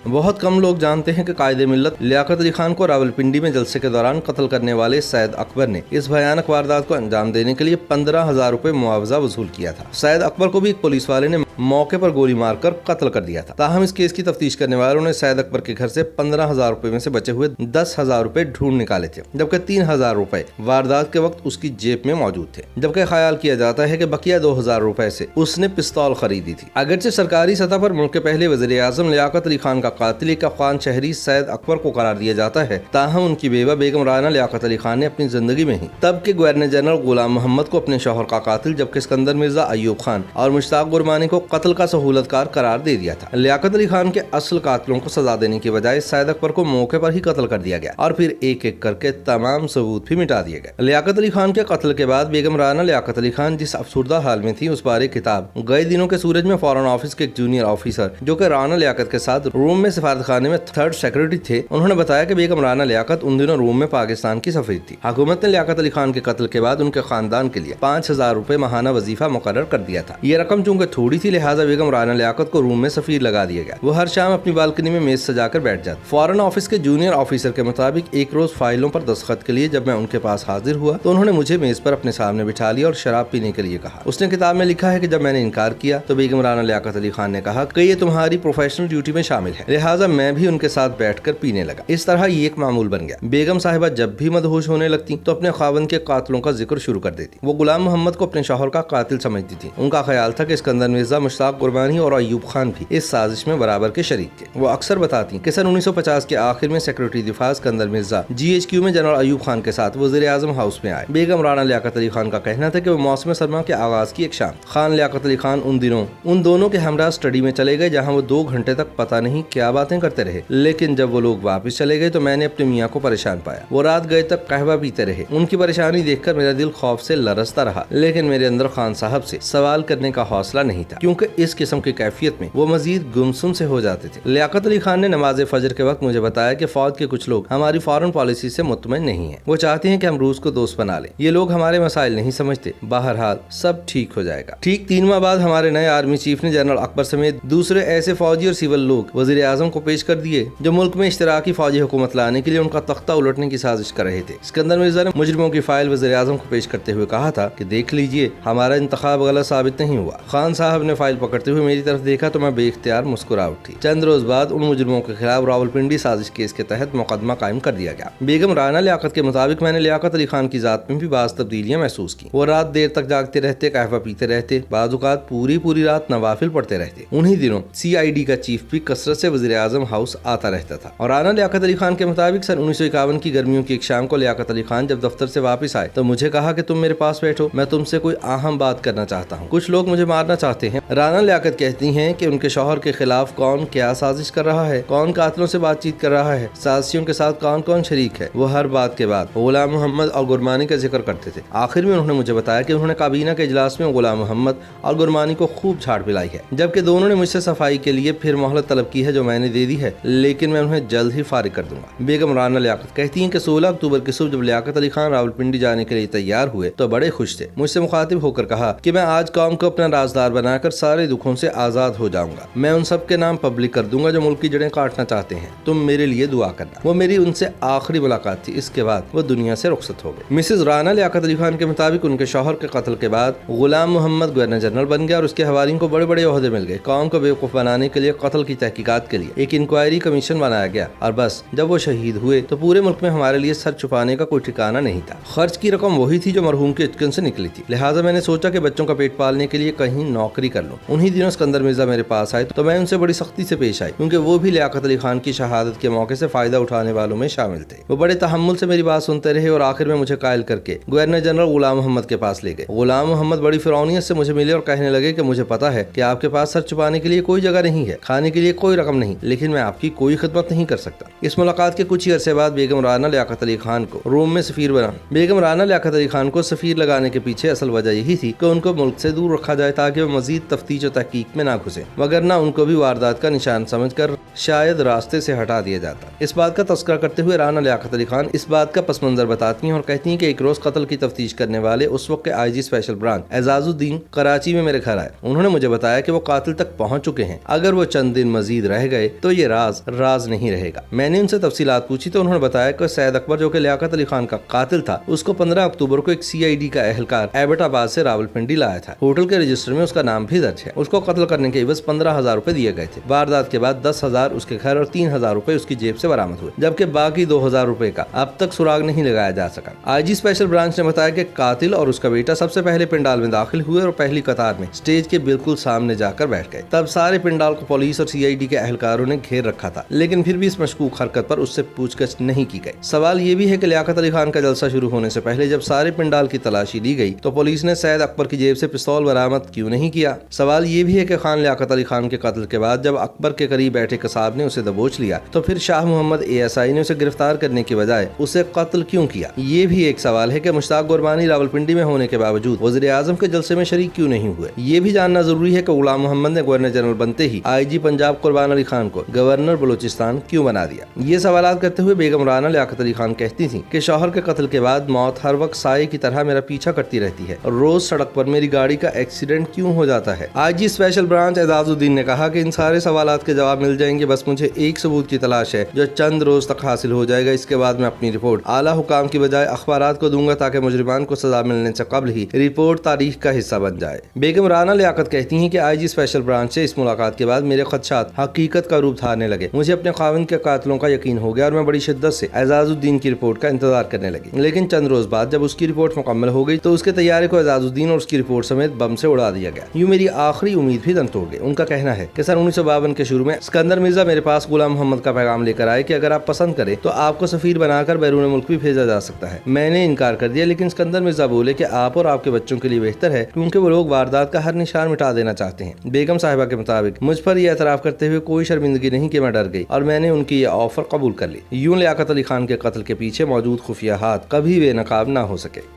बहुत कम लोग जानते हैं कि कायदे मिल्लत लियाकत अली खान को रावलपिंडी में जलसे के दौरान कत्ल करने वाले सैयद अकबर ने इस भयानक वारदात को अंजाम देने के लिए 15,000 रुपए मुआवजा वसूल किया था। सैयद अकबर को भी एक पुलिस वाले ने मौके पर गोली मारकर कत्ल कर दिया था। ताहम इस केस की तफ्तीश करने वालों ने सैयद अकबर के घर से 15,000 रुपए में से बचे हुए 10,000 रुपए ढूंढ निकाले थे, जबकि 3,000 रुपए वारदात के वक्त उसकी जेब में मौजूद थे। जबकि ख्याल किया जाता है कि बकिया 2,000 रुपए से उसने पिस्तौल खरीदी थी। अगरचे सरकारी सतह पर मुल्क के पहले वज़ीर आज़म लियाकत अली खान का कातिल एक अफगान शहरी सैयद अकबर को करार दिया जाता है, ताहम उनकी बेवा बेगम राना लियाकत अली खान ने अपनी जिंदगी में ही तब के गवर्नर जनरल गुलाम मोहम्मद को अपने शौहर का कातिल, जबकि सिकंदर मिर्जा अयूब खान और मुश्ताक गुरमानी को कत्ल का सहूलतकार करार दे दिया था। लियाकत अली खान के असल कातिलों को सजा देने की बजाय सैयद अकबर को मौके पर ही कत्ल कर दिया गया और फिर एक एक करके तमाम सबूत भी मिटा दिए गए। लियाकत अली खान के कत्ल के बाद बेगम राना लियाकत अली खान जिस अफसुर्दा हाल में थी, उस बारे किताब गए दिनों के सूरज में फॉरेन ऑफिस के एक जूनियर ऑफिसर जो कि राना लियाकत के साथ रोम में सफारतखाने में थर्ड सेक्रेटरी थे, उन्होंने बताया कि बेगम राना लियाकत उन दिनों रोम में पाकिस्तान की सफीर थी। हुकूमत ने लियाकत अली खान के कत्ल के बाद उनके खानदान के लिए 5,000 रुपए माहाना वजीफा मुकर्रर कर दिया था। ये रकम चूंकि थोड़ी थी, लिहाजा बेगम राना लियाकत को रूम में सफीर लगा दिया गया। वो हर शाम अपनी बालकनी में मेज सजाकर बैठ जाती। फॉरेन ऑफिस के जूनियर ऑफिसर के मुताबिक एक रोज फाइलों पर दस्तखत के लिए जब मैं उनके पास हाजिर हुआ तो उन्होंने मुझे मेज पर अपने सामने बिठा लिया और शराब पीने के लिए कहा। उसने किताब में लिखा है कि जब मैंने इनकार किया तो बेगम राना लियाकत अली खान ने कहा कि ये तुम्हारी प्रोफेशनल ड्यूटी में शामिल है, लिहाजा मैं भी उनके साथ बैठकर पीने लगा। इस तरह ये एक मामूल बन गया। बेगम साहिबा जब भी मदहोश होने लगती तो अपने खावंद के कातिलों का जिक्र शुरू कर देती। वो गुलाम मोहम्मद को अपने शौहर का कातिल समझती थी। उनका ख्याल था कि सिकंदर मिर्जा, मुश्ताक गुरबानी और अयूब खान भी इस साजिश में बराबर के शरीक थे। वो अक्सर बताती कि सन 1950 के आखिर में सेक्रेटरी दिफा सिकंदर मिर्जा GHQ में जनरल अयूब खान के साथ वज़ीर आज़म हाउस में आए। बेगम राना लियाकत अली खान का कहना था कि वो मौसम सरमा के आगाज की एक शाम खान लियाकत अली खान उन दिनों उन दोनों के हमरा स्टडी में चले गए, जहाँ वो 2 घंटे तक पता नहीं क्या बातें करते रहे। लेकिन जब वो लोग वापस चले गए तो मैंने अपने मियाँ को परेशान पाया। वो रात गए तक कहवा पीते रहे। उनकी परेशानी देखकर मेरा दिल खौफ से लरसता रहा, लेकिन मेरे अंदर खान साहब से सवाल करने का हौसला नहीं था, क्योंकि इस किस्म की कैफियत में वो मजीद गुमसुम से हो जाते थे। लियाकत अली खान ने नमाज फजर के वक्त मुझे बताया कि फौज के कुछ लोग हमारी फॉरेन पॉलिसी से मुतमईन नहीं है। वो चाहते हैं कि हम रूस को दोस्त बना लें। ये लोग हमारे मसाइल नहीं समझते। बहरहाल सब ठीक हो जाएगा। ठीक 3 माह बाद हमारे नए आर्मी चीफ ने जनरल अकबर समेत दूसरे ऐसे फौजी और सिविल लोग वजीर आजम को पेश कर दिए जो मुल्क में इश्तराकी फौजी हुकूमत लाने के लिए उनका तख्ता उलटने की साजिश कर रहे थे। सिकंदर मिर्जा ने मुजरिमों की फाइल वजीर आजम को पेश करते हुए कहा था कि देख लीजिए, हमारा इंतखाब गलत साबित नहीं हुआ। खान साहब ने फाइल पकड़ते हुए मेरी तरफ देखा तो मैं बेइख्तियार मुस्कुरा उठी। चंद रोज बाद उन मुजरिमों के खिलाफ रावलपिंडी साजिश केस के तहत मुकदमा कायम कर दिया गया। बेगम राना लियाकत के मुताबिक मैंने लियाकत अली खान की जात में भी बाज़ तब्दीलियां महसूस की। वो रात देर तक जागते रहते, कहवा पीते रहते, बाज़-औक़ात पूरी रात नवाफिल पढ़ते रहते। उन्हीं दिनों CID का चीफ भी कसरत से वज़ीर आज़म हाउस आता रहता था। और राना लियाकत अली खान के मुताबिक सन 1951 की गर्मियों की एक शाम को लियाकत अली खान जब दफ्तर से वापस आए तो मुझे कहा कि तुम मेरे पास बैठो, मैं तुमसे कोई अहम बात करना चाहता हूँ। कुछ लोग मुझे मारना चाहते हैं। राना लियाकत कहती हैं कि उनके शौहर के खिलाफ कौन क्या साजिश कर रहा है, कौन कातिलों से बातचीत कर रहा है, साजिशों के साथ कौन कौन शरीक है। वो हर बात के बाद गुलाम मोहम्मद और गुरमानी का जिक्र करते थे। आखिर में उन्होंने मुझे बताया कि उन्होंने काबीना के इजलास में गुलाम मोहम्मद और गुरमानी को खूब झाड़ पिलाई है, जबकि दोनों ने मुझसे सफाई के लिए फिर मोहलत तलब की है जो मैंने दे दी है, लेकिन मैं उन्हें जल्द ही फारिग कर दूंगा। बेगम राना लियाकत कहती हैं कि 16 अक्टूबर की सुबह जब लियाकत अली खान रावलपिंडी जाने के लिए तैयार हुए तो बड़े खुश थे। मुझसे मुखातिब होकर कहा कि मैं आज कौम को अपना राजदार बनाकर सारे दुखों से आजाद हो जाऊंगा। मैं उन सब के नाम पब्लिक कर दूंगा जो मुल्क की जड़ें काटना चाहते हैं। तुम मेरे लिए दुआ करना। वो मेरी उनसे आखिरी मुलाकात थी। इसके बाद वो दुनिया से रुखसत हो गए। मिसेज राना लियाकत अली खान के मुताबिक उनके शौहर के कत्ल के बाद गुलाम मोहम्मद गवर्नर जनरल बन गया और उसके हवारियों को बड़े बड़े ओहदे मिल गए। कौम को बेवकूफ बनाने के लिए कत्ल की तहकीकात के लिए एक इंक्वायरी कमीशन बनाया गया और बस जब वो शहीद हुए तो पूरे मुल्क में हमारे लिए सर छुपाने का कोई ठिकाना नहीं था। खर्च की रकम वही थी जो मरहूम के इत्कन से निकली थी। लिहाजा मैंने सोचा कि बच्चों का पेट पालने के लिए कहीं नौकरी कर लूं। उन्हीं दिनों सिकंदर मिर्जा मेरे पास आए तो मैं उनसे बड़ी सख्ती से पेश आई, क्योंकि वो भी लियाकत अली खान की शहादत के मौके से फायदा उठाने वालों में शामिल थे। वो बड़े तहम्मुल से मेरी बात सुनते रहे और आखिर में मुझे कायल करके गवर्नर जनरल गुलाम मोहम्मद के पास ले गए। गुलाम मोहम्मद बड़ी फिरौनियत से मुझे मिले और कहने लगे कि मुझे पता है कि आपके पास सर छुपाने के लिए कोई जगह नहीं है, खाने के लिए कोई रकम नहीं, लेकिन मैं आपकी कोई खिदमत नहीं कर सकता। इस मुलाकात के कुछ ही अरसे बाद बेगम राना लियाकत अली खान को रोम में सफीर बना। बेगम राना लियाकत अली खान को सफीर लगाने के पीछे असल वजह यही थी कि उनको मुल्क से दूर रखा जाए ताकि वो मजीद तफ्तीश और तहकीक में ना घुसे, वगरना उनको भी वारदात का निशान समझकर शायद रास्ते से हटा दिया जाता। इस बात का तस्करा करते हुए राना लियाकत अली खान इस बात का पस मंजर बताती हैं और कहती हैं कि एक रोज कत्ल की तफ्तीश करने वाले उस वक्त के IG special branch Ejazuddin Karachi में मेरे घर आए। उन्होंने मुझे बताया कि वो कातिल तक पहुंच चुके हैं, अगर वो चंद दिन मजीद रह गए गए तो ये राज राज नहीं रहेगा। मैंने उनसे तफसीलात पूछी तो उन्होंने बताया कि सैयद अकबर जो कि लियाकत अली खान का कातिल था, उसको 15 अक्टूबर को एक CID का एहलकार एबटाबाद से रावलपिंडी लाया था। होटल के रजिस्टर में उसका नाम भी दर्ज है। उसको कत्ल करने के एवज 15,000 रुपए दिए गए थे। वारदात के बाद 10,000 उसके घर और 3,000 रुपए उसकी जेब से बरामद हुए, जबकि बाकी 2,000 रुपए का अब तक सुराग नहीं लगाया जा सका। IG स्पेशल ब्रांच ने बताया कि कातिल और उसका बेटा सबसे पहले पंडाल में दाखिल हुए और पहली कतार में स्टेज के बिल्कुल सामने जाकर बैठ गए। तब सारे पंडाल को पुलिस और CID के एहलकारों ने घेर रखा था, लेकिन फिर भी इस मशकूक हरकत पर उससे पूछताछ नहीं की गई। सवाल ये भी है कि लियाकत अली खान का जलसा शुरू होने से पहले जब सारे पंडाल की तलाशी ली गई तो पुलिस ने सैयद अकबर की जेब से पिस्तौल बरामद क्यों नहीं किया। सवाल ये भी है कि खान लियाकत अली खान के कत्ल के बाद जब अकबर के करीब बैठे कसाब ने उसे दबोच लिया तो फिर शाह मोहम्मद ASI ने उसे गिरफ्तार करने की बजाय उसे कत्ल क्यों किया। ये भी एक सवाल है कि मुश्ताक गुरबानी रावलपिंडी में होने के बावजूद वज़ीर आज़म के जलसे में शरीक क्यों नहीं हुए। ये भी जानना जरूरी है कि गुलाम मोहम्मद ने गवर्नर जनरल बनते ही IG पंजाब कुर्बान अली खान को गवर्नर बलूचिस्तान क्यों बना दिया। ये सवालात करते हुए बेगम राना लियाकत अली खान कहती थी कि शौहर के कत्ल के बाद मौत हर वक्त साये की तरह मेरा पीछा करती रहती है और रोज सड़क पर मेरी गाड़ी का एक्सीडेंट क्यों हो जाता है। IG स्पेशल ब्रांच एजाजुद्दीन ने कहा कि इन सारे सवालात के जवाब मिल जाएंगे, बस मुझे एक सबूत की तलाश है जो चंद रोज तक हासिल हो जाएगा। इसके बाद मैं अपनी रिपोर्ट आला हुकाम की बजाय अखबारात को दूंगा ताकि मुजरिमान को सजा मिलने से कबल ही रिपोर्ट तारीख का हिस्सा बन जाए। बेगम राना लियाकत कहती हैं कि IG स्पेशल ब्रांच से इस मुलाकात के बाद मेरे खदशात हकीकत का रूप धारने लगे। मुझे अपने खाविंद के कातिलों का यकीन हो गया और मैं बड़ी शिद्दत से एजाजुद्दीन की रिपोर्ट का इंतजार करने लगी। लेकिन चंद रोज बाद जब उसकी रिपोर्ट मुकम्मल हो गई तो उसके तैयारे को एजाजुद्दीन और उसकी रिपोर्ट समेत बम से उड़ा दिया गया। यूं मेरी आखिरी उम्मीद भी दम तोड़ गई। उनका कहना है कि सन 1952 के शुरू में सिकंदर मिर्जा मेरे पास गुलाम मोहम्मद का पैगाम लेकर आए कि अगर आप पसंद करें तो आपको सफीर बनाकर बैरून मुल्क भी भेजा जा सकता है। मैंने इनकार कर दिया, लेकिन सिकंदर मिर्जा बोले कि आप और आपके बच्चों के लिए बेहतर है क्योंकि वो लोग वारदात का हर निशान मिटा देना चाहते हैं। बेगम साहिबा के मुताबिक मुझ पर यह एतराफ करते हुए कोई शर्मिंदगी नहीं कि मैं डर गई और मैंने उनकी ये ऑफर कबूल कर ली। यूं लियाकत अली खान के कत्ल के पीछे मौजूद खुफिया हाथ कभी बेनकाब ना हो सके।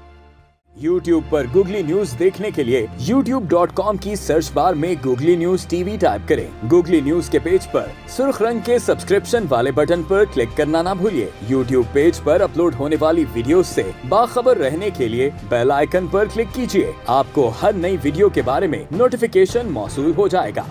YouTube पर गूगली न्यूज देखने के लिए youtube.com की सर्च बार में गूगली न्यूज TV टाइप करें। गूगली न्यूज के पेज पर सुर्ख रंग के सब्सक्रिप्शन वाले बटन पर क्लिक करना ना भूलिए। YouTube पेज पर अपलोड होने वाली वीडियोस से बाखबर रहने के लिए बेल आइकन पर क्लिक कीजिए। आपको हर नई वीडियो के बारे में नोटिफिकेशन मौसूल हो जाएगा।